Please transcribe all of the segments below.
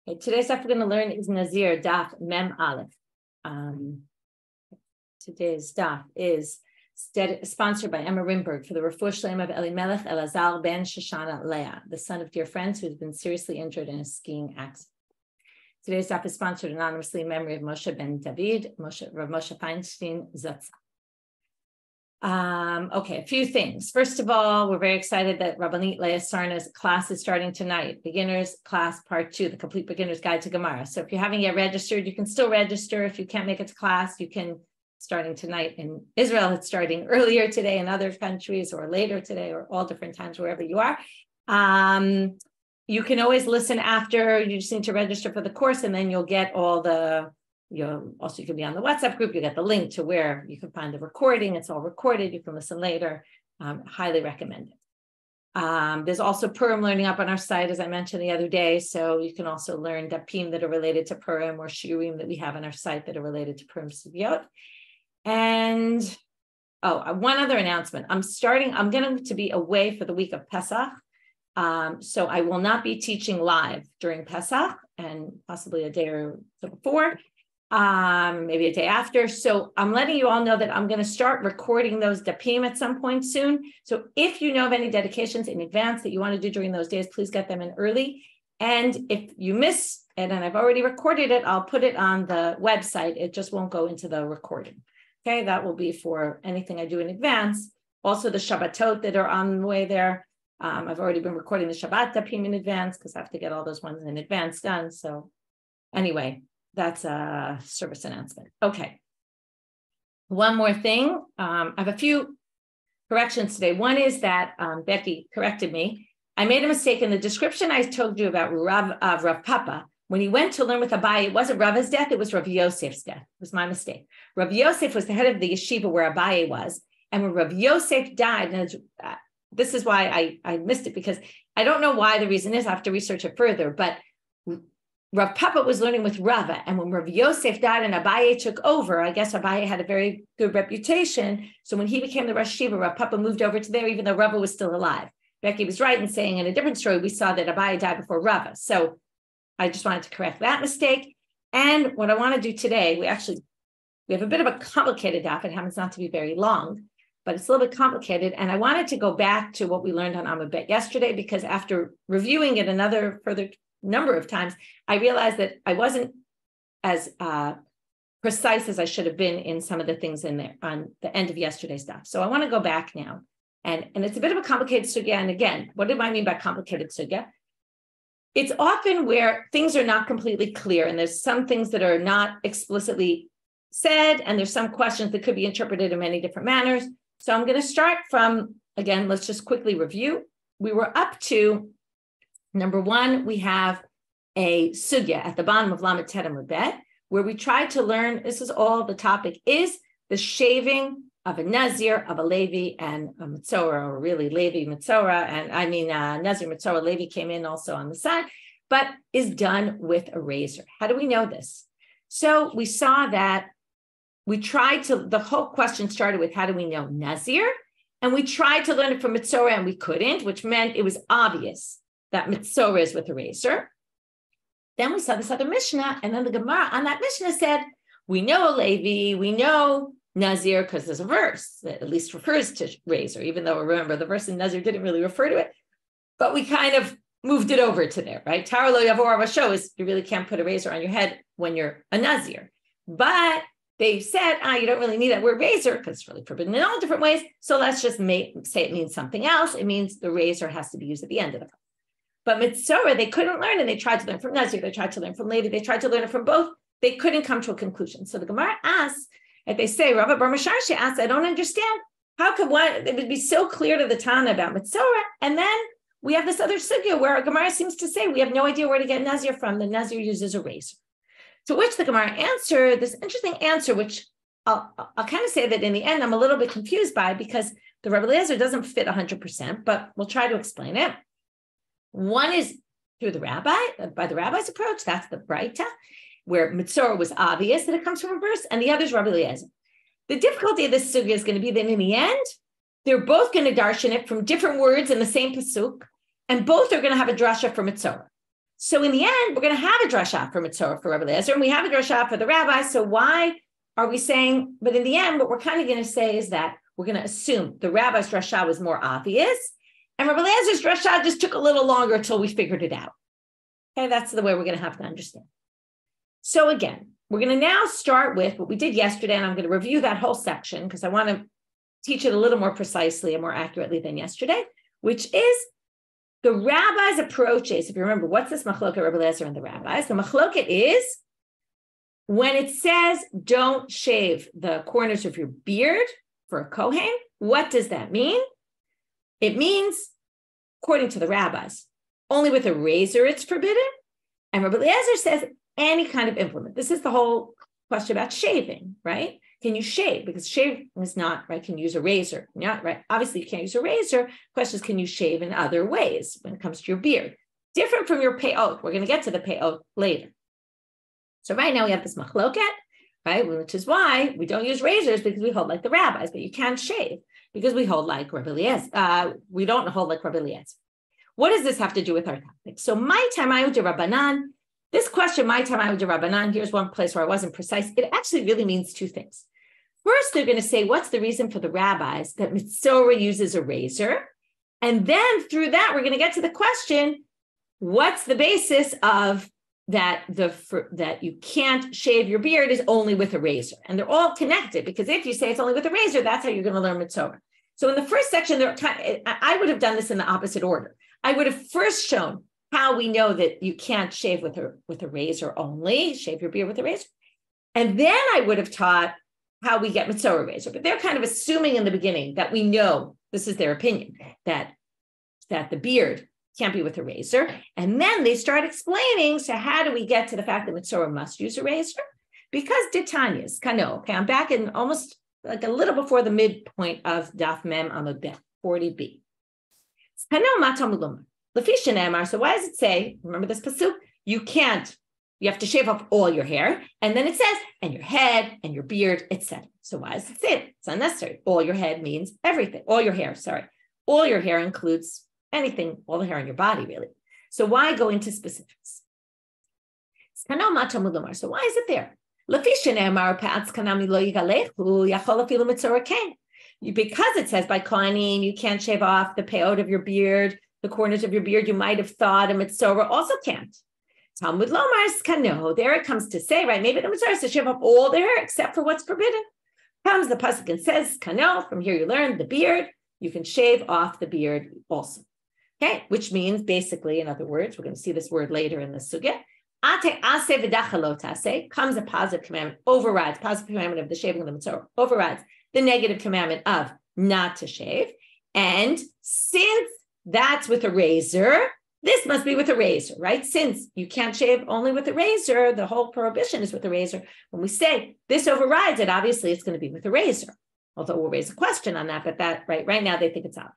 Okay, today's stuff we're going to learn is Nazir, Daf, Mem Aleph. Today's daf is sponsored by Emma Rimberg for the Refuah Shlema of Elimelech Elazar ben Shoshana Leah, the son of dear friends who has been seriously injured in a skiing accident. Today's daf is sponsored anonymously in memory of Moshe ben David, Rav Moshe Feinstein Zatzal. Okay, a few things. First of all, we're very excited that Rabbanit Leah class is starting tonight. Beginners class part 2, the complete beginner's guide to Gemara. So if you haven't yet registered, you can still register. If you can't make it to class, you can, starting tonight in Israel, it's starting earlier today in other countries or later today or all different times, wherever you are. You can always listen after. You just need to register for the course and then you'll get all the you can be on the WhatsApp group. You get the link to where you can find the recording. It's all recorded. You can listen later. Highly recommend it. There's also Purim learning up on our site, as I mentioned the other day. So you can also learn dapim that are related to Purim or shiurim that we have on our site that are related to Purim Sugyot. And one other announcement. I'm going to be away for the week of Pesach. So I will not be teaching live during Pesach and possibly a day or so before. Maybe a day after. So I'm letting you all know that I'm going to start recording those dapim at some point soon. So if you know of any dedications in advance that you want to do during those days, please get them in early. And if you miss it, and I've already recorded it, I'll put it on the website. It just won't go into the recording. Okay, that will be for anything I do in advance. Also the Shabbatot that are on the way there. I've already been recording the Shabbat dapim in advance because I have to get all those ones in advance done. So anyway, that's a service announcement. Okay. One more thing. I have a few corrections today. One is that Becky corrected me. I made a mistake in the description I told you about Rav Papa. When he went to learn with Abaye, it wasn't Rava's death, it was Rav Yosef's death. It was my mistake. Rav Yosef was the head of the yeshiva where Abaye was. And when Rav Yosef died, and this is why I missed it, because I don't know why the reason is. I have to research it further, but Rav Papa was learning with Rava, and when Rav Yosef died and Abaye took over, I guess Abaye had a very good reputation. So when he became the Rosh Yeshiva, Rav Papa moved over to there, even though Rava was still alive. Becky was right in saying in a different story, we saw that Abaye died before Rava. So I just wanted to correct that mistake. And what I want to do today, we have a bit of a complicated daf. It happens not to be very long, but it's a little bit complicated. And I wanted to go back to what we learned on Amabet yesterday, because after reviewing it another further number of times, I realized that I wasn't as precise as I should have been in some of the things in there on the end of yesterday's stuff. So I want to go back now. And it's a bit of a complicated sugya. And again, what do I mean by complicated sugya? It's often where things are not completely clear. And there's some things that are not explicitly said. And there's some questions that could be interpreted in many different manners. So I'm going to start from, again, let's just quickly review. We were up to number 1, we have a sugya at the bottom of Lamed Tet Amud Bet, where we tried to learn, this is all the topic is, the shaving of a Nazir, of a Levi, and a Mitzorah, or really Levi, Mitzorah, and I mean Nazir, Mitzorah, Levi came in also on the side, but is done with a razor. How do we know this? So we saw that we tried to, the whole question started with how do we know Nazir? And we tried to learn it from Mitzorah and we couldn't, which meant it was obvious that Mitzorah is with a razor. Then we saw this other Mishnah, and then the Gemara on that Mishnah said, we know a Levi, we know Nazir, because there's a verse that at least refers to razor, even though remember the verse in Nazir didn't really refer to it, but we kind of moved it over to there, right? Tara lo yavor avasho is you really can't put a razor on your head when you're a Nazir. But they said, you don't really need that word razor because it's really forbidden in all different ways. So let's just say it means something else. It means the razor has to be used at the end of the phone. But Mitzorah, they couldn't learn, and they tried to learn from Nazir, they tried to learn from Levi, they tried to learn it from both. They couldn't come to a conclusion. So the Gemara asks, and they say, Rabbi Bar Masharshi asks, I don't understand. How could it would be so clear to the Tana about Mitzorah? And then we have this other sugya where Gemara seems to say, we have no idea where to get Nazir from. The Nazir uses a razor. To which the Gemara answered this interesting answer, which I'll kind of say that in the end, I'm a little bit confused by, because the Rabbi Eliezer doesn't fit 100%, but we'll try to explain it. One is through the rabbi, by the rabbi's approach, that's the Breita, where Mitzorah was obvious that it comes from a verse, and the other is Rabbi Eliezer. The difficulty of this sugya is going to be that in the end, they're both going to darshan it from different words in the same pasuk, and both are going to have a drasha for Mitzorah. So in the end, we're going to have a drasha for Mitzvah for Rabbi Eliezer, and we have a drasha for the rabbis. So why are we saying, but in the end, what we're kind of going to say is that we're going to assume the rabbi's drasha was more obvious, and Rabbi Eliezer's drasha just took a little longer until we figured it out. Okay, that's the way we're going to have to understand. So again, we're going to now start with what we did yesterday, and I'm going to review that whole section because I want to teach it a little more precisely and more accurately than yesterday, which is the rabbi's approaches. If you remember, what's this machloket Rabbi Eliezer and the rabbis? The machloket is when it says don't shave the corners of your beard for a kohen, what does that mean? It means, according to the rabbis, only with a razor it's forbidden. And Rabbi Eliezer says any kind of implement. This is the whole question about shaving, right? Can you shave? Because shaving is not, right? Can you use a razor? Not right. Obviously, you can't use a razor. Question is, can you shave in other ways when it comes to your beard? Different from your peot. We're going to get to the peot later. So right now we have this machloket, right? Which is why we don't use razors because we hold like the rabbis, but you can't shave because we hold like Rabbi Eliezer. We don't hold like Rabbi Eliezer. What does this have to do with our topic? So my tamayu de Rabbanan, this question, my tamayu de Rabbanan, here's one place where I wasn't precise. It actually really means two things. First, they're going to say, what's the reason for the rabbis that Mitzorah uses a razor? And then through that, we're going to get to the question, what's the basis of that you can't shave your beard is only with a razor? And they're all connected, because if you say it's only with a razor, that's how you're going to learn Mitzorah. So in the first section, I would have done this in the opposite order. I would have first shown how we know that you can't shave with a razor only, shave your beard with a razor. And then I would have taught how we get Mitzorah razor. But they're kind of assuming in the beginning that we know, this is their opinion, that the beard can't be with a razor. And then they start explaining, so how do we get to the fact that Mitzorah must use a razor? Because Ditanyas, Kano, okay, I'm back in almost like a little before the midpoint of Daf Mem Amud Bet, 40b. Kano matamulum. Lefisha Ne'amar, so why does it say, remember this pasuk, you have to shave off all your hair, and then it says, and your head, and your beard, etc. So why does it say it? It's unnecessary. All your head means everything. All your hair, sorry. All your hair includes anything, all the hair on your body, really. So why go into specifics? So why is it there? Because it says by kohanim, you can't shave off the peot of your beard, the corners of your beard, you might have thought a Mitzorah also can't. Talmud Lomar's Kano, there it comes to say, right? Maybe the Mitzorah is to shave off all the hair except for what's forbidden. Comes the pasuk and says, Kano, from here you learn the beard, you can shave off the beard also. Okay, which means basically, in other words, we're going to see this word later in the sugya. Ate ase v'dachalot ase comes a positive commandment, overrides, positive commandment of the shaving of the Mitzorah, overrides the negative commandment of not to shave. And since that's with a razor, this must be with a razor, right? Since you can't shave only with a razor, the whole prohibition is with a razor. When we say this overrides it, obviously it's going to be with a razor. Although we'll raise a question on that, but that right now they think it's obvious.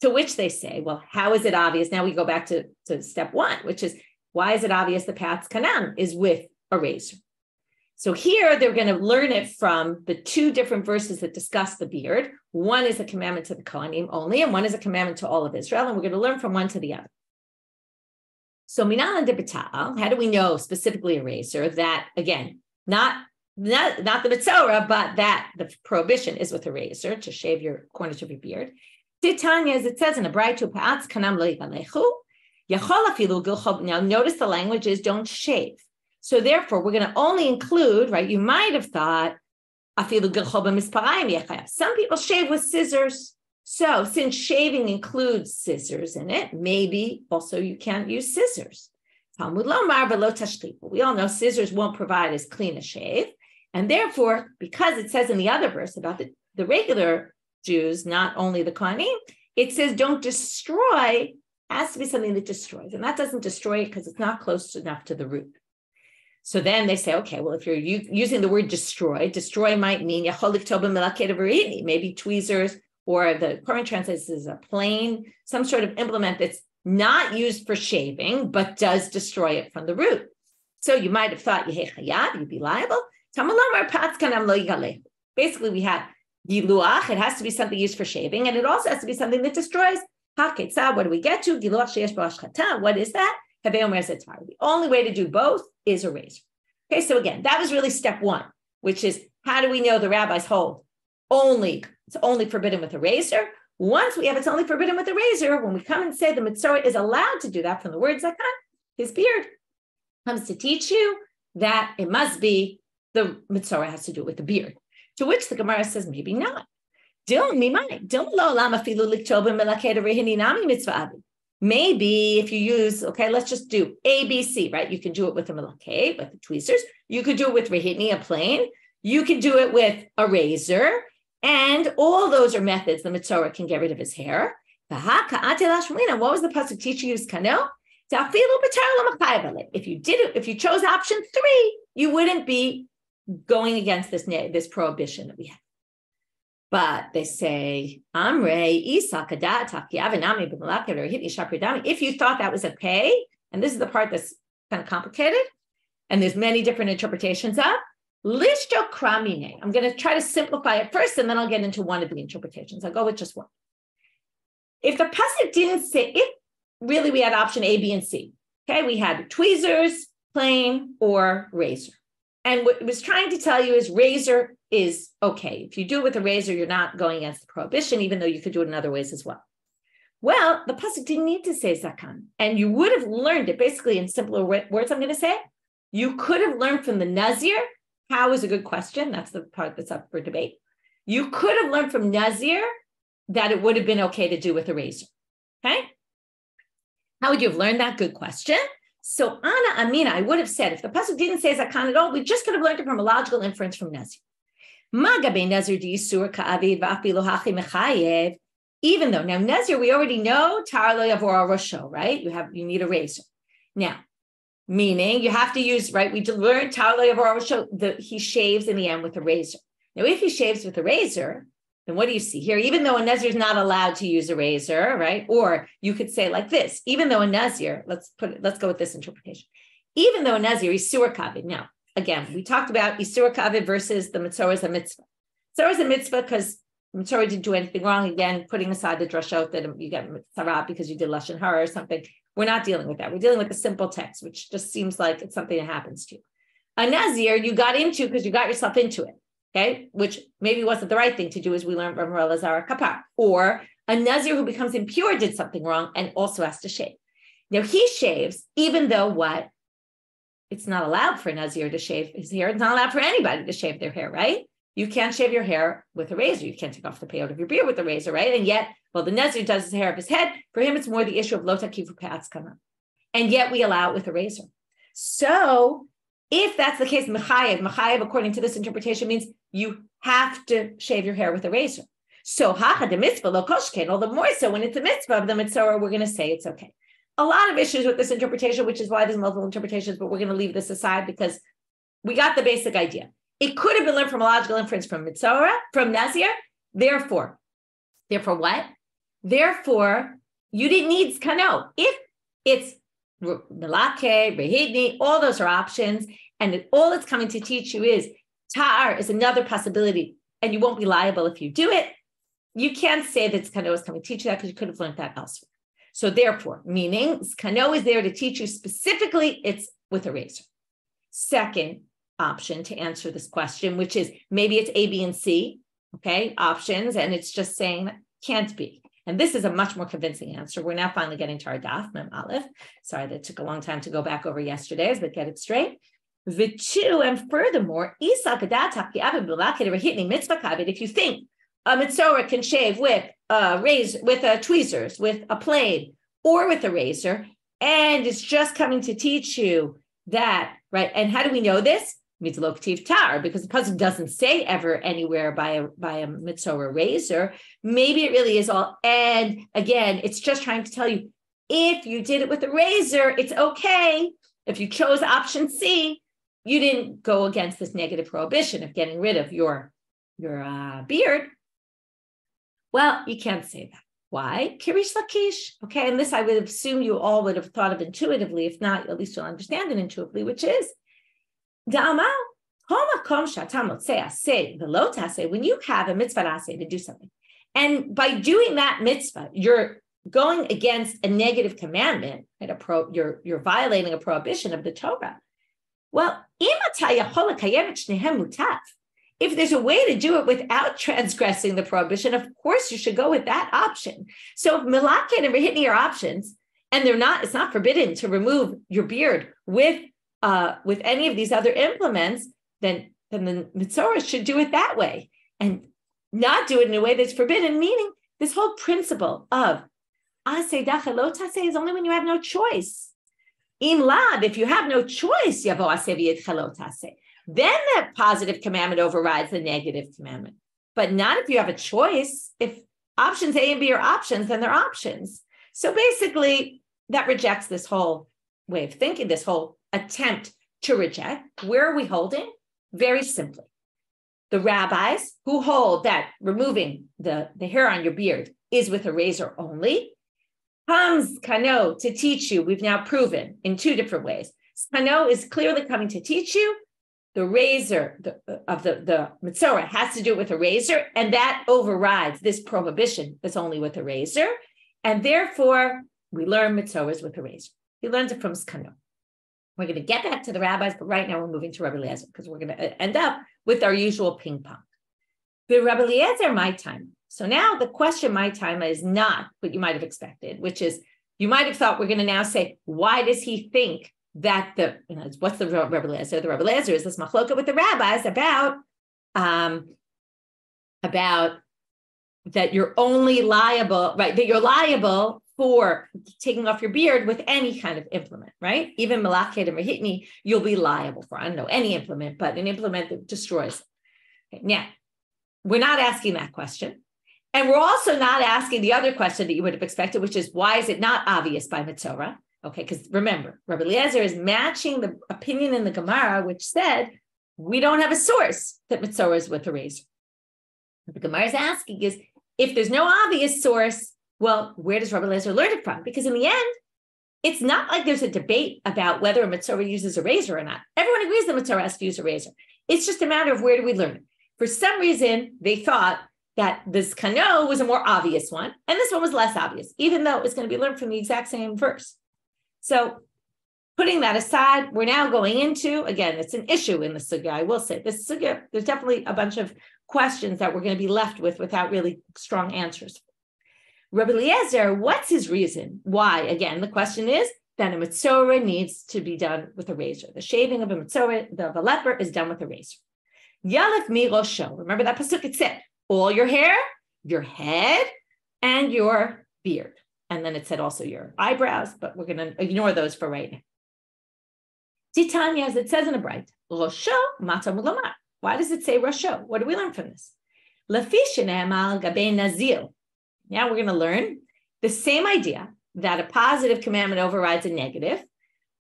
To which they say, well, how is it obvious? Now we go back to step one, which is, why is it obvious the Patz Kanan is with a razor? So here they're going to learn it from the two different verses that discuss the beard. One is a commandment to the Kohanim only, and one is a commandment to all of Israel. And we're going to learn from one to the other. So Minal and Debital, how do we know specifically a razor that, again, not the Mitzorah, but that the prohibition is with a razor to shave your corners of your beard? Titanya, as it says in a Braytu, Pa'atz Kanam Lo Yigalechu, Yachol Afilu Gilchob. Now notice the language is don't shave. So therefore, we're going to only include, right? You might have thought, Afilu Gilchob Misparayim Yechayav. Some people shave with scissors. So since shaving includes scissors in it, maybe also you can't use scissors. Talmud Lomar v'lo tashchit. We all know scissors won't provide as clean a shave. And therefore, because it says in the other verse about the regular Jews, not only the Kohanim, it says don't destroy, has to be something that destroys. And that doesn't destroy it because it's not close enough to the root. So then they say, okay, well, if you're using the word destroy might mean maybe tweezers, or the current translation is a plane, some sort of implement that's not used for shaving, but does destroy it from the root. So you might have thought, you'd be liable. Basically, we have giluach, it has to be something used for shaving, and it also has to be something that destroys. What do we get to? What is that? The only way to do both is a razor. Okay, so again, that was really step one, which is how do we know the rabbis hold it's only forbidden with a razor? Once we have it's only forbidden with a razor, when we come and say the mitzvah is allowed to do that from the word zakan, his beard comes to teach you that it must be the mitzvah has to do it with the beard. To which the Gemara says, maybe not. Maybe if you use, okay, let's just do ABC, right? You can do it with a melake, with the tweezers. You could do it with rehitni, a plane. You could do it with a razor. And all those are methods the mitzvah can get rid of his hair. What was the pasuk teaching you? Kano? If you did it, if you chose option 3, you wouldn't be going against this prohibition that we have. But they say, if you thought that was okay, and this is the part that's kind of complicated, and there's many different interpretations of, I'm going to try to simplify it first, and then I'll get into one of the interpretations. I'll go with just one. If the pasuk didn't say, if really we had option A, B, and C, okay, we had tweezers, plane, or razor. And what it was trying to tell you is razor is okay. If you do it with a razor, you're not going against the prohibition, even though you could do it in other ways as well. Well, the pasuk didn't need to say zakan. And you would have learned it basically in simpler words, I'm going to say. You could have learned from the Nazir. How is a good question. That's the part that's up for debate. You could have learned from Nazir that it would have been okay to do with a razor. Okay? How would you have learned that? Good question. So Ana Amina, I would have said, if the pasuk didn't say zakan at all, we just could have learned it from a logical inference from Nazir. Even though, now Nazir, we already know, right? You need a razor. Now, meaning you have to use, right? We learned that he shaves in the end with a razor. Now, if he shaves with a razor, then what do you see here? Even though a Nazir is not allowed to use a razor, right? Or you could say like this, even though a Nazir, let's go with this interpretation. Even though a Nazir is Isur Kavod. Now, again, we talked about Isur Kavod versus the mitzvah is a mitzvah. Mitzvah is a mitzvah because the mitzvah didn't do anything wrong. Again, putting aside the drashot that you get mitzvah because you did lashon hara or something. We're not dealing with that. We're dealing with the simple text, which just seems like it's something that happens to you. A Nazir, you got into because you got yourself into it. Okay, which maybe wasn't the right thing to do, as we learned from Rabbi Eliezer Kapar. Or a Nazir who becomes impure did something wrong and also has to shave. Now he shaves, even though what? It's not allowed for a Nazir to shave his hair. It's not allowed for anybody to shave their hair, right? You can't shave your hair with a razor. You can't take off the peyote of your beard with a razor, right? And yet, well, the Nazir does his hair of his head. For him, it's more the issue of lo takifu pe'atz kana. And yet we allow it with a razor. So if that's the case, mechayev, according to this interpretation, means you have to shave your hair with a razor. So hacha de mitzvah lo koshken, all the more so when it's a mitzvah of the mitzvah, we're going to say it's okay. A lot of issues with this interpretation, which is why there's multiple interpretations, but we're going to leave this aside because we got the basic idea. It could have been learned from a logical inference from mitzvah, from Nazir. Therefore what? Therefore, you didn't need kano. If it's melake, rehidni, all those are options, and all it's coming to teach you is ta'ar is another possibility, and you won't be liable if you do it. You can't say that kano is coming to teach you that because you could have learned that elsewhere. So therefore, meaning kano is there to teach you specifically, it's with a razor. Second option to answer this question, which is maybe it's A, B, and C, okay, options, and it's just saying that can't be. And this is a much more convincing answer. We're now finally getting to our daf, Mem Aleph. Sorry, that took a long time to go back over yesterday's, but get it straight. The two, and furthermore, if you think a mitzvah can shave with tweezers, with a blade, or with a razor, and it's just coming to teach you that, right? And how do we know this? Mitzloktiv tar, because the pasuk doesn't say ever anywhere by a mitzvah or razor. Maybe it really is all. And again, it's just trying to tell you, if you did it with a razor, it's okay. If you chose option C, you didn't go against this negative prohibition of getting rid of your beard. Well, you can't say that. Why? Kirish Lakish. Okay, and this I would assume you all would have thought of intuitively. If not, at least you'll understand it intuitively, which is when you have a mitzvah to do something, and by doing that mitzvah, you're going against a negative commandment, right? You're violating a prohibition of the Torah. Well, if there's a way to do it without transgressing the prohibition, of course you should go with that option. So if Milakid and Rehitni are options, and it's not forbidden to remove your beard with any of these other implements, then the Mitzorah should do it that way and not do it in a way that's forbidden, meaning this whole principle of Aseh dacha lo taseh is only when you have no choice. Im lad, if you have no choice, yavo aseh v'yidcha lo taseh. Then that positive commandment overrides the negative commandment. But not if you have a choice. If options A and B are options, then they're options. So basically, that rejects this whole way of thinking, this whole attempt to reject. Where are we holding? Very simply. The rabbis who hold that removing the hair on your beard is with a razor only, comes Kano to teach you, we've now proven in two different ways. Kano is clearly coming to teach you the razor of the Mitzorah has to do it with a razor, and that overrides this prohibition that's only with a razor. And therefore, we learn Mitzorahs with a razor. He learns it from Skano. We're going to get back to the rabbis, but right now we're moving to Rabbi Eliezer because we're going to end up with our usual ping pong. But Rabbi Eliezer, my time. So now the question, my time, is not what you might have expected, which is you might have thought we're going to now say, why does he think that what's the Rabbi Eliezer? The Rabbi Eliezer is this machloka with the rabbis about that you're only liable, right? That you're liable for taking off your beard with any kind of implement, right? Even melachet and rehitni, you'll be liable for, I don't know, any implement, but an implement that destroys. Okay, now, we're not asking that question. And we're also not asking the other question that you would have expected, which is, why is it not obvious by Mitzorah? Okay, because remember, Rabbi Eliezer is matching the opinion in the Gemara, which said, we don't have a source that Mitzorah is with a razor. What the Gemara is asking is, if there's no obvious source, well, where does Rabbi Eliezer learn it from? Because in the end, it's not like there's a debate about whether a Mitzorah uses a razor or not. Everyone agrees that Mitzorah has to use a razor. It's just a matter of where do we learn it. For some reason, they thought that this Kano was a more obvious one, and this one was less obvious, even though it's going to be learned from the exact same verse. So putting that aside, we're now going into, again, it's an issue in the sugya, I will say. This sugya, there's definitely a bunch of questions that we're going to be left with without really strong answers. Rabbi Eliezer, what's his reason? Why? Again, the question is that a Mitzorah needs to be done with a razor. The shaving of a Mitzorah, of a leper, is done with a razor. Yalef mi rosho. Remember that pasuk, it said, all your hair, your head, and your beard. And then it said also your eyebrows, but we're going to ignore those for right now. Titanya, as it says in a bright, Rosho mata mulamar. Why does it say Rosho? What do we learn from this? Lafi shene'emal gabe Nazir. Now we're going to learn the same idea that a positive commandment overrides a negative,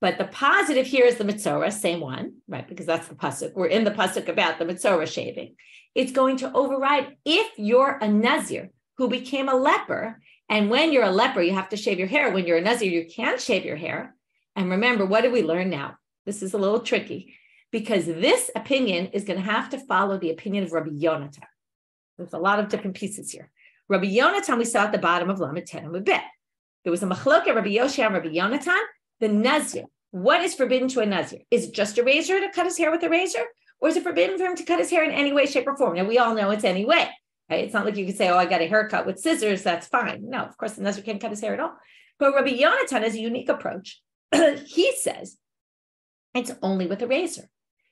but the positive here is the Mitzorah, same one, right? Because that's the pasuk. We're in the pasuk about the Mitzorah shaving. It's going to override if you're a Nazir who became a leper. And when you're a leper, you have to shave your hair. When you're a Nazir, you can't shave your hair. And remember, what do we learn now? This is a little tricky because this opinion is going to have to follow the opinion of Rabbi Yonatan. There's a lot of different pieces here. Rabbi Yonatan, we saw at the bottom of Lamed 10 and Bet. There was a machlok at Rabbi Yoshia and Rabbi Yonatan. The Nazir, what is forbidden to a Nazir? Is it just a razor to cut his hair with a razor? Or is it forbidden for him to cut his hair in any way, shape, or form? Now, we all know it's any way. Right? It's not like you can say, oh, I got a haircut with scissors, that's fine. No, of course, the Nazir can't cut his hair at all. But Rabbi Yonatan has a unique approach. He says, it's only with a razor.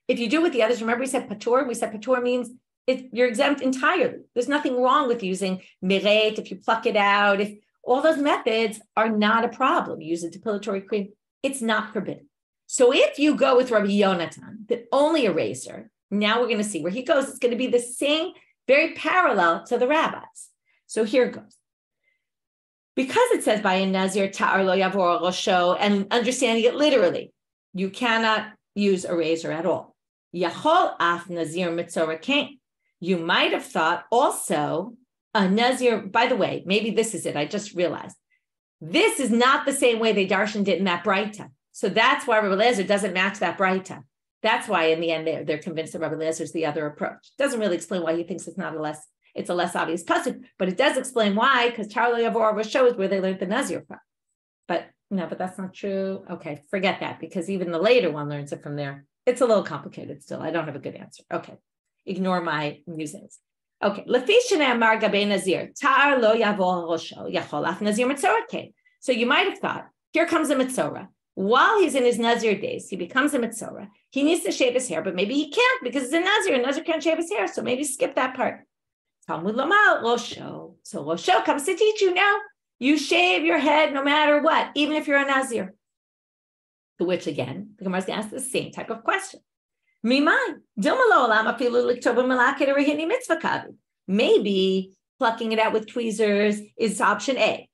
If you do with the others, remember we said patur? We said patur means you're exempt entirely. There's nothing wrong with using miret if you pluck it out. If all those methods are not a problem. You use a depilatory cream. It's not forbidden. So if you go with Rabbi Yonatan, that only a razor, now we're going to see where he goes. It's going to be the same, very parallel to the rabbis. So here it goes. Because it says by a Nazir ta'ar lo yavor rosho, and understanding it literally, you cannot use a razor at all. Yachol af Nazir Mitzorah kain. You might have thought also a Nazir, by the way, maybe this is it. I just realized. This is not the same way they darshaned it in that Braita. So that's why Rabbi Eliezer doesn't match that Braita. That's why in the end they're convinced that Rabbi Eliezer is the other approach. Doesn't really explain why he thinks it's not a less It's a less obvious pasuk, but it does explain why, because Tar lo yavor rosho is where they learned the Nazir from. But no, but that's not true. Okay, forget that, because even the later one learns it from there. It's a little complicated still. I don't have a good answer. Okay, ignore my musings. Okay, lefishana amar gabe Nazir, tar lo yavor rosho, yachol af Nazir mitzorah came. So you might have thought, here comes a mitzorah. While he's in his Nazir days, he becomes a mitzorah. He needs to shave his hair, but maybe he can't because he's a Nazir. A Nazir can't shave his hair, so maybe skip that part. Talmud lomar rosho. So rosho comes to teach you now. You shave your head no matter what, even if you're a Nazir. To which, again, the Gemara is going to ask the same type of question. Maybe plucking it out with tweezers is option A.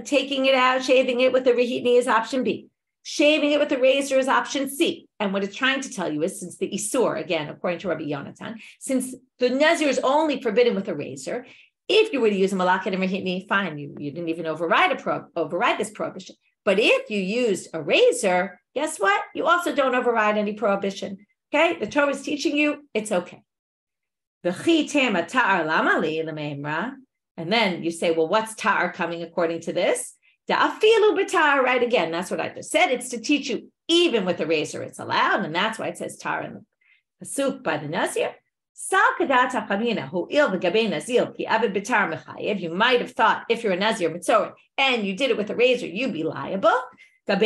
Taking it out, shaving it with a rehitni is option B. Shaving it with a razor is option C. And what it's trying to tell you is, since the Isur, again, according to Rabbi Yonatan, since the Nazir is only forbidden with a razor, if you were to use a malaket and rehitni, fine, you didn't even override this prohibition. But if you used a razor, guess what? You also don't override any prohibition. Okay? The Torah is teaching you it's okay. And then you say, well, what's tar coming according to this? Da'afilu b'tar, right? Again, that's what I just said. It's to teach you even with a razor, it's allowed. And that's why it says tar in the pasuk by the Nazir. You might have thought if you're a Nazir mitzorah and you did it with a razor, you'd be liable. So,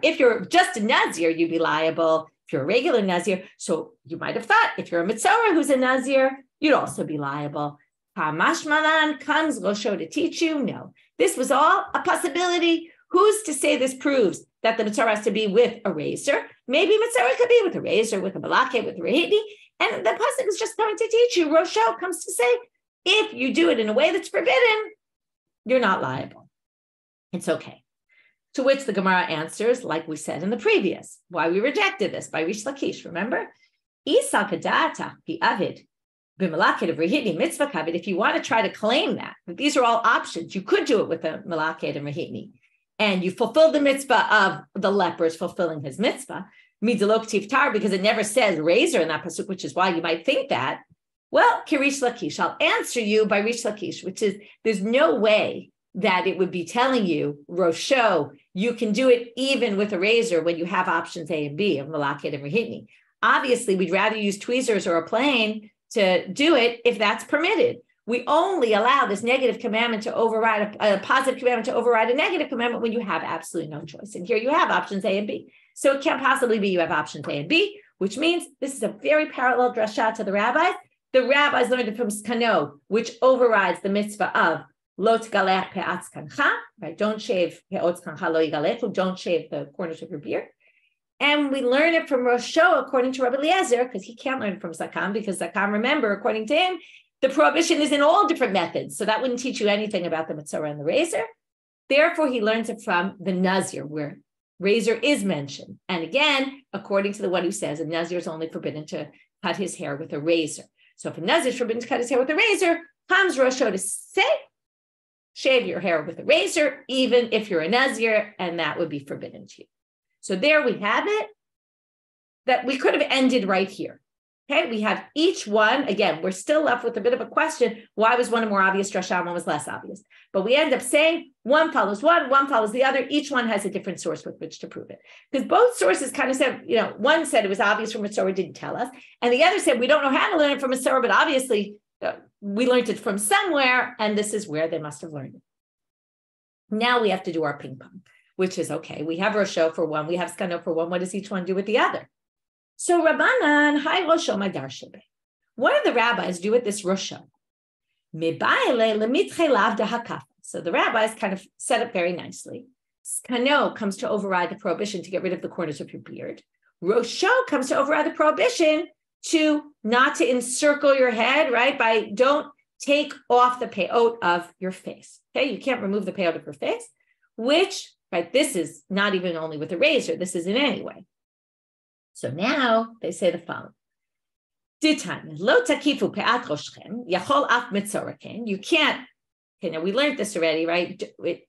if you're just a Nazir, you'd be liable. If you're a regular Nazir, so you might have thought if you're a mitzorah who's a Nazir, you'd also be liable. Mashmalan comes Rosho to teach you. No, this was all a possibility. Who's to say this proves that the mitzorah has to be with a razor? Maybe mitzorah could be with a razor, with a malaket, with a rehitni. And the pasuk is just going to teach you. Rosho comes to say, if you do it in a way that's forbidden, you're not liable. It's okay. To which the Gemara answers, like we said in the previous, why we rejected this by Rish Lakish. Remember? Isa kadata bi avid. If you want to try to claim that these are all options, you could do it with a malaket and rehitni, and you fulfill the mitzvah of the lepers fulfilling his mitzvah, because it never says razor in that pasuk, which is why you might think that. Well, Kirish Lakish, I'll answer you by Rish Lakish, which is there's no way that it would be telling you, Rosho, you can do it even with a razor when you have options A and B of malaket and rehitni. Obviously, we'd rather use tweezers or a plane to do it if that's permitted. We only allow this negative commandment to override a positive commandment to override a negative commandment when you have absolutely no choice. And here you have options A and B. So it can't possibly be you have options A and B, which means this is a very parallel drasha to the rabbis. The rabbis learned it from Skano, which overrides the mitzvah of lo tgalech pe'atz kancha, right? Don't shave pe'otz kancha lo yigalechu, don't shave the corners of your beard. And we learn it from Rosho, according to Rabbi Eliezer, because he can't learn it from Zakam, because Zakam, remember, according to him, the prohibition is in all different methods. So that wouldn't teach you anything about the mitzorah and the razor. Therefore, he learns it from the Nazir, where razor is mentioned. And again, according to the one who says, a Nazir is only forbidden to cut his hair with a razor. So if a Nazir is forbidden to cut his hair with a razor, comes Rosho to say, shave your hair with a razor, even if you're a Nazir, and that would be forbidden to you. So there we have it, that we could have ended right here. Okay, we have each one. Again, we're still left with a bit of a question. Why was one a more obvious drasha, one was less obvious? But we end up saying one follows one follows the other. Each one has a different source with which to prove it. Because both sources kind of said, one said it was obvious from Mitzorah, didn't tell us. And the other said, we don't know how to learn it from Mitzorah, but obviously we learned it from somewhere, and this is where they must have learned it. Now we have to do our ping pong, which is okay. We have Rosho for one, we have Skano for one. What does each one do with the other? So Rabbanan, hi Rosho Madar Shebe. What do the rabbis do with this Rosho? So the rabbis kind of set up very nicely. Skano comes to override the prohibition to get rid of the corners of your beard. Rosho comes to override the prohibition to not to encircle your head, right? By don't take off the peot of your face. Okay, you can't remove the peot of your face, which, right, this is not even only with a razor, this is in any way. So now they say the following. You can't Okay, now we learned this already, right?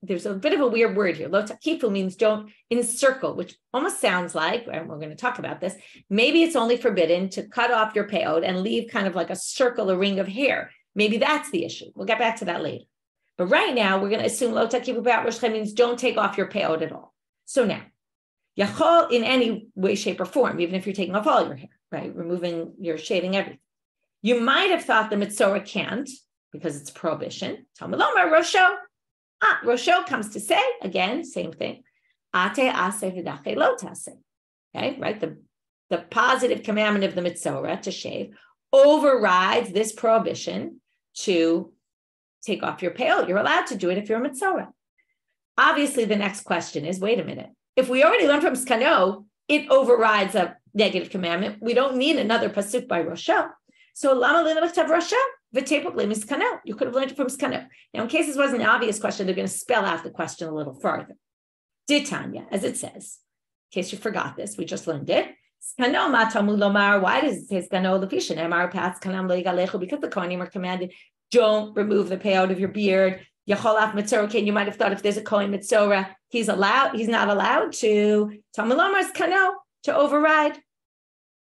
There's a bit of a weird word here. Lo takifu means don't encircle, which almost sounds like, and we're going to talk about this, maybe it's only forbidden to cut off your peot and leave kind of like a circle, a ring of hair. Maybe that's the issue. We'll get back to that later. But right now, we're going to assume lo takifu b'at roshchem means don't take off your peot at all. So now, yachol in any way, shape, or form, even if you're taking off all your hair, right? Removing, you're shaving everything. You might have thought the mitzorah can't, because it's prohibition. Talmud Lomar, Rosho. Rosho comes to say, again, same thing. Ate ase v'dache lo tase. Okay, right? The positive commandment of the mitzorah to shave overrides this prohibition to take off your peot. You're allowed to do it if you're a mitzorah. Obviously, the next question is, wait a minute. If we already learned from Skano, it overrides a negative commandment. We don't need another pasuk by Rosho. So lama l'nechtav Rosho? You could have learned it from Skano. Now, in case this wasn't an obvious question, they're going to spell out the question a little further. Ditanya, as it says, in case you forgot this, we just learned it. Skano ma Talmud lomar. Why does it say Skano l'fishin? Emar pas kanam leigalechu, because the kohanim are commanded, don't remove the peot of your beard. Yacholaf mitzorah. You might have thought if there's a kohen mitzorah, he's not allowed to. Talmud lomar Skano to override.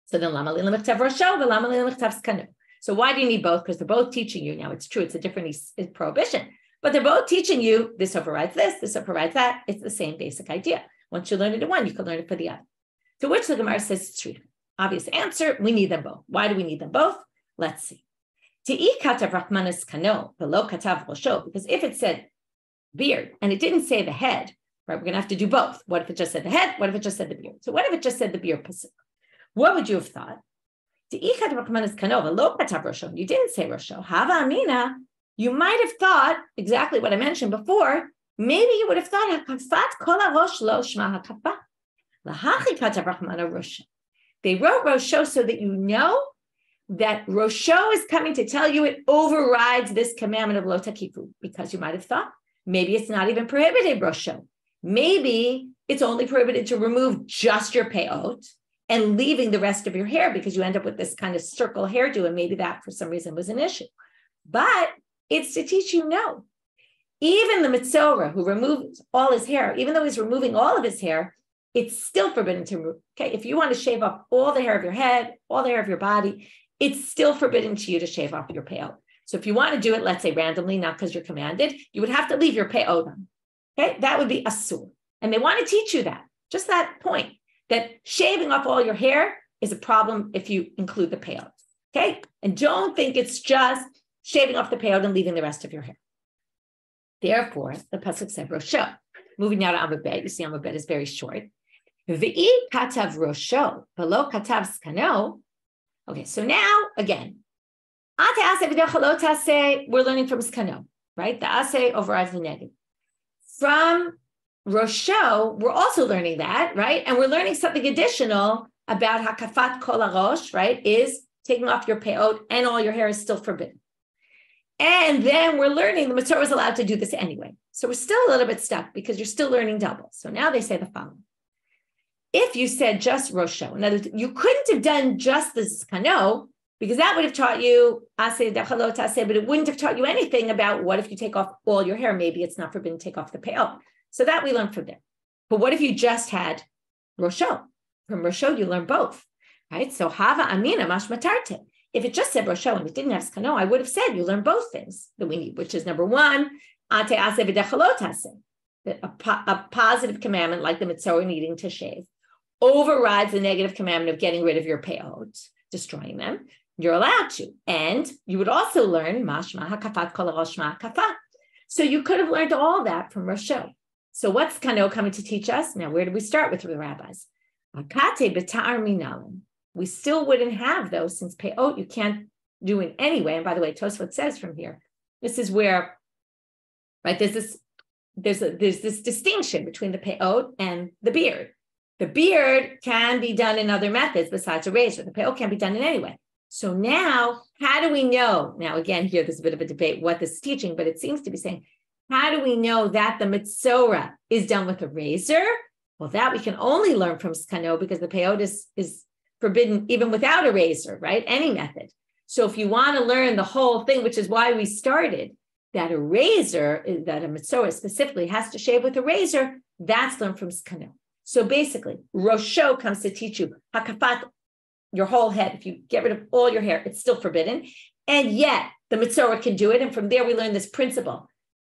So then lama l'nechtav Rosho v'lama l'nechtav Skano. So why do you need both? Because they're both teaching you. Now, it's true, it's a different prohibition, but they're both teaching you this overrides this overrides that. It's the same basic idea. Once you learn it in one, you can learn it for the other. To which the Gemara says it's true. Obvious answer, we need them both. Why do we need them both? Let's see. Katav Rachmanis Kano, below Katav Rosho, because if it said beard and it didn't say the head, right, we're going to have to do both. What if it just said the head? What if it just said the beard? So what if it just said the beard pasuk? What would you have thought? You didn't say Rosho. Hava Amina, you might have thought exactly what I mentioned before. Maybe you would have thought they wrote Rosho so that you know that Rosho is coming to tell you it overrides this commandment of lo takifu, because you might have thought maybe it's not even prohibited Rosho. Maybe it's only prohibited to remove just your peot and leaving the rest of your hair, because you end up with this kind of circle hairdo, and maybe that for some reason was an issue. But it's to teach you no. Even the mitzorah who removes all his hair, even though he's removing all of his hair, it's still forbidden to remove. Okay, if you want to shave off all the hair of your head, all the hair of your body, it's still forbidden to you to shave off your peot. So if you want to do it, let's say randomly, not because you're commanded, you would have to leave your peot on. Okay, that would be asur. And they want to teach you that, just that point, that shaving off all your hair is a problem if you include the peot. Okay, and don't think it's just shaving off the peot and leaving the rest of your hair. Therefore, the pasuk said Rosho. Moving now to Amud Bet, you see Amud Bet is very short. V'i katav Rosho, below katav skano. Okay, so now again, we're learning from skano, right? The ase overrides the negative. From Rosho, we're also learning that, right? And we're learning something additional about hakafat kol harosh, right? Is taking off your peot and all your hair is still forbidden. And then we're learning the mitzvah is allowed to do this anyway. So we're still a little bit stuck because you're still learning double. So now they say the following. If you said just Rosho, in other words, you couldn't have done just the skano, because that would have taught you aseh dachalot aseh, but it wouldn't have taught you anything about what if you take off all your hair. Maybe it's not forbidden to take off the peot. So that we learned from there. But what if you just had Rosho? From Rosho, you learn both, right? So hava amina mashmatarte. If it just said Rosho and it didn't have skano, I would have said you learn both things that we need, which is number one, ate aseh v'dechalot aseh, a positive commandment like the mitzvah needing to shave overrides the negative commandment of getting rid of your peot, destroying them. You're allowed to. And you would also learn mashma hakafat kol harosh ma'akafa. So you could have learned all that from Rosho. So what's Kano coming to teach us? Now, where do we start with the rabbis? Akate b'ta'ar minalim. We still wouldn't have those, since peot you can't do in any way. And by the way, Tosfot says from here, this is where, right, there's this distinction between the peot and the beard. The beard can be done in other methods besides a razor. The peot can't be done in any way. So now, how do we know? Now, again, here, there's a bit of a debate what this is teaching, but it seems to be saying, how do we know that the mitzorah is done with a razor? Well, that we can only learn from skano, because the peot is forbidden even without a razor, right? Any method. So if you want to learn the whole thing, which is why we started, that a razor, that a Mitzorah specifically has to shave with a razor, that's learned from Skano. So basically, Rosho comes to teach you hakafat, your whole head. If you get rid of all your hair, it's still forbidden. And yet the Mitzorah can do it. And from there, we learn this principle.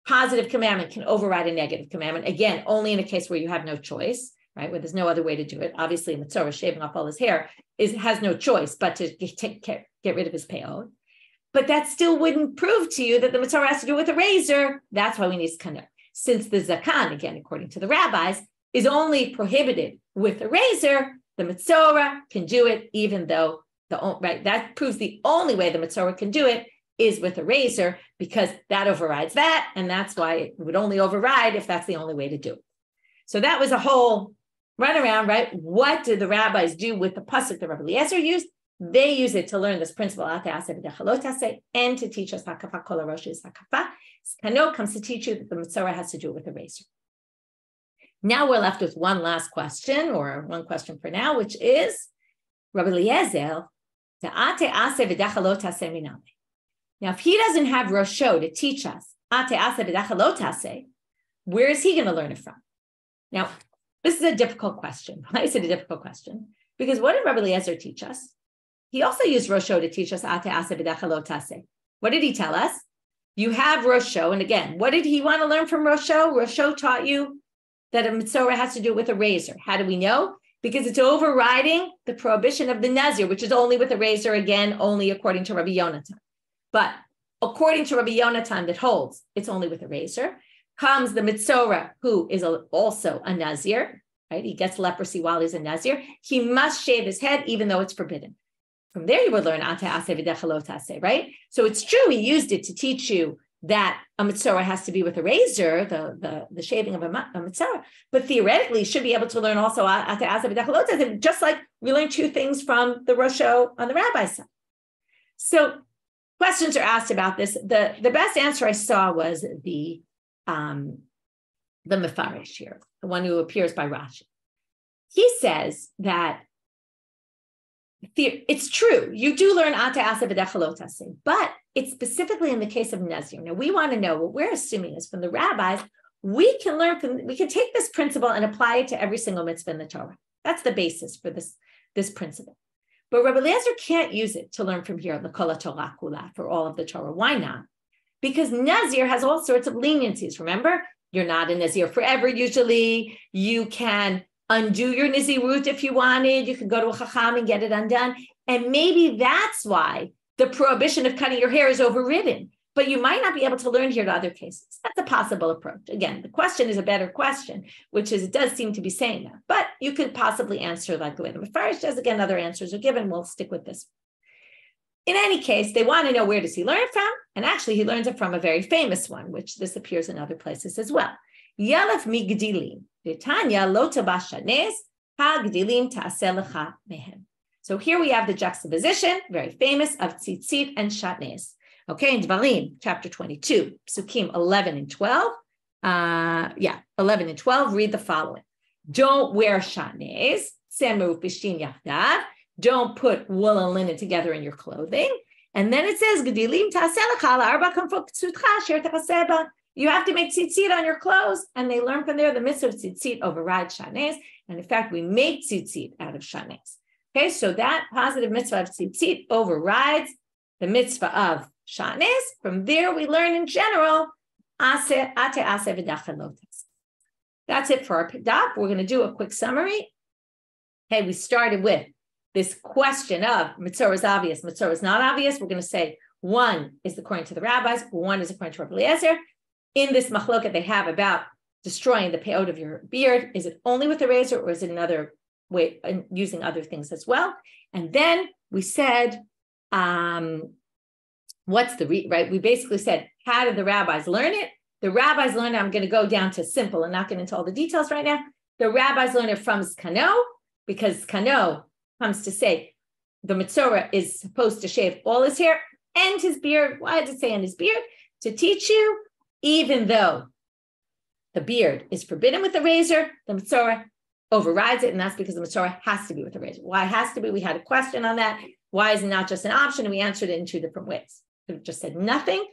Positive commandment can override a negative commandment. Again, only in a case where you have no choice, right? Where there's no other way to do it. Obviously, Mitzorah shaving off all his hair has no choice but to get rid of his peot. But that still wouldn't prove to you that the Mitzorah has to do with a razor. That's why we need Skano. Since the Zakan, again, according to the rabbis, is only prohibited with a razor, the Mitzorah can do it, even though that proves the only way the Mitzorah can do it is with a razor, because that overrides that, and that's why it would only override if that's the only way to do it. So that was a whole runaround, right? What did the rabbis do with the pasuk that Rabbi Eliezer used? They use it to learn this principle, and to teach us hakafa kol harosh is hakafa. Skano comes to teach you that the Mitzorah has to do it with a razor. Now we're left with one last question, or one question for now, which is, Rabbi Eliezer, now, if he doesn't have Rosho to teach us, where is he going to learn it from? Now, this is a difficult question. Why is it a difficult question? Because what did Rabbi Eliezer teach us? He also used Rosho to teach us What did he tell us? You have Rosho, and again, what did he want to learn from Rosho? Rosho taught you that a Mitzorah has to do with a razor. How do we know? Because it's overriding the prohibition of the Nazir, which is only with a razor, again, only according to Rabbi Yonatan. But according to Rabbi Yonatan, that holds it's only with a razor, comes the Mitzorah, who is also a Nazir, right? He gets leprosy while he's a Nazir. He must shave his head, even though it's forbidden. From there, you would learn ate aseh v'dechalot aseh, right? So it's true, he used it to teach you that a Mitzorah has to be with a razor, the shaving of a Mitzorah, but theoretically, you should be able to learn also ate aseh v'dechalot aseh, just like we learned two things from the Rosho on the rabbi side. So questions are asked about this. The best answer I saw was the Mefarish here, the one who appears by Rashi. He says that it's true, you do learn ate aseh v'dechalot aseh, but it's specifically in the case of Nazir. Now we want to know, what we're assuming is from the rabbis, we can take this principle and apply it to every single mitzvah in the Torah. That's the basis for this principle. But Rabbi Eliezer can't use it to learn from here, l'kol Torah kula, for all of the Torah. Why not? Because Nazir has all sorts of leniencies. Remember, you're not a Nazir forever usually. You can undo your Nazirut if you wanted. You could go to a Chacham and get it undone. And maybe that's why the prohibition of cutting your hair is overridden. But you might not be able to learn here to other cases. That's a possible approach. Again, the question is a better question, which is, it does seem to be saying that. But you could possibly answer like the way the Mefarish does. Again, other answers are given. We'll stick with this. In any case, they want to know, where does he learn it from? And actually, he learns it from a very famous one, which this appears in other places as well. Yalef migdilim, v'tanya lo taba shaatnez, ha'gdilim ta'aseh lecha mehem. So here we have the juxtaposition, very famous, of tzitzit and shaatnez. Okay, in Dvarim, chapter 22, Psukim 11 and 12. 11 and 12, read the following. Don't wear shaatnez, semer u'pishtin yachdav. Don't put wool and linen together in your clothing. And then it says, Gedilim ta'aseh lecha la'arba kanfot ksutcha asher ta'aseh ba. You have to make tzitzit on your clothes. And they learn from there the mitzvah of tzitzit overrides shaatnez. And in fact, we make tzitzit out of shaatnez. Okay, so that positive mitzvah of tzitzit overrides the mitzvah of shaatnez. From there, we learn in general, ate aseh v'dechalot aseh. That's it for our daf. We're going to do a quick summary. Okay, we started with this question of Mitzorah is obvious, Mitzorah is not obvious. We're going to say one is according to the rabbis, one is according to Rabbi Eliezer. In this machloket they have about destroying the peot of your beard, is it only with a razor or is it another way, using other things as well? And then we said, what's the right? We basically said, how did the rabbis learn it? The rabbis learned, I'm going to go down to simple and not get into all the details right now. The rabbis learned it from Skano, because Skano comes to say the Mitzorah is supposed to shave all his hair and his beard. Why does it say and his beard? To teach you, even though the beard is forbidden with the razor, the Mitzorah overrides it, and that's because the Mitzorah has to be with the razor. Why it has to be? We had a question on that. Why is it not just an option? And we answered it in two different ways. We just said nothing.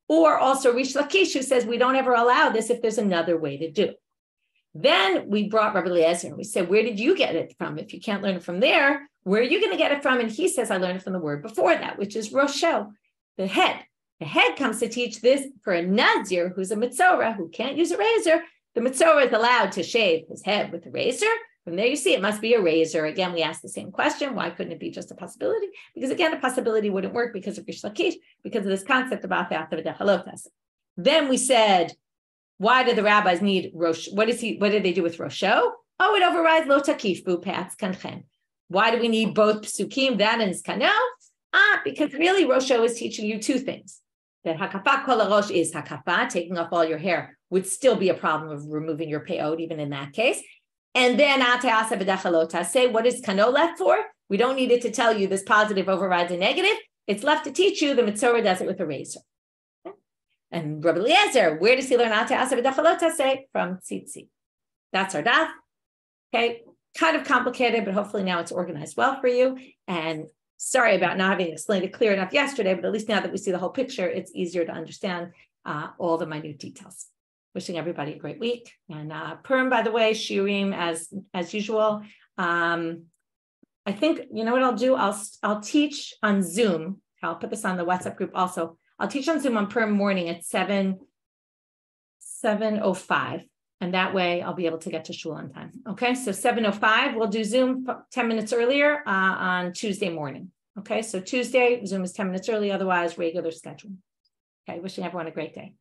Or also Rish Lakish, who says we don't ever allow this if there's another way to do it. Then we brought Rabbi Eliezer and we said, where did you get it from? If you can't learn it from there, where are you going to get it from? And he says, I learned it from the word before that, which is Rosho, the head. The head comes to teach this for a Nazir who's a Mitzorah, who can't use a razor. The Mitzorah is allowed to shave his head with a razor. From there, you see, it must be a razor. Again, we asked the same question. Why couldn't it be just a possibility? Because again, a possibility wouldn't work because of Rish Lakish, because of this concept about the halotas. Then we said, why do the rabbis need Rosh? What did they do with Rosho? Oh, it overrides lo takif bu pe'atz kanchem. Why do we need both psukim, that and skano? Because really Rosho is teaching you two things. That hakafa kol harosh is hakafa, taking off all your hair would still be a problem of removing your peot, even in that case. And then say, what is kano left for? We don't need it to tell you this positive overrides a negative. It's left to teach you the Mitzorah does it with a razor. Okay? And Rabbi Eliezer, where does he learn say? From tzitzit. That's our daf. Okay, kind of complicated, but hopefully now it's organized well for you. And sorry about not having explained it clear enough yesterday, but at least now that we see the whole picture, it's easier to understand all the minute details. Wishing everybody a great week. And Purim, by the way, Shiurim as usual. I think, you know what I'll do? I'll teach on Zoom. I'll put this on the WhatsApp group also. I'll teach on Zoom on Purim morning at 7:05. And that way I'll be able to get to shul on time. Okay, so 7:05, we'll do Zoom 10 minutes earlier on Tuesday morning. Okay, so Tuesday, Zoom is 10 minutes early, otherwise regular schedule. Okay, wishing everyone a great day.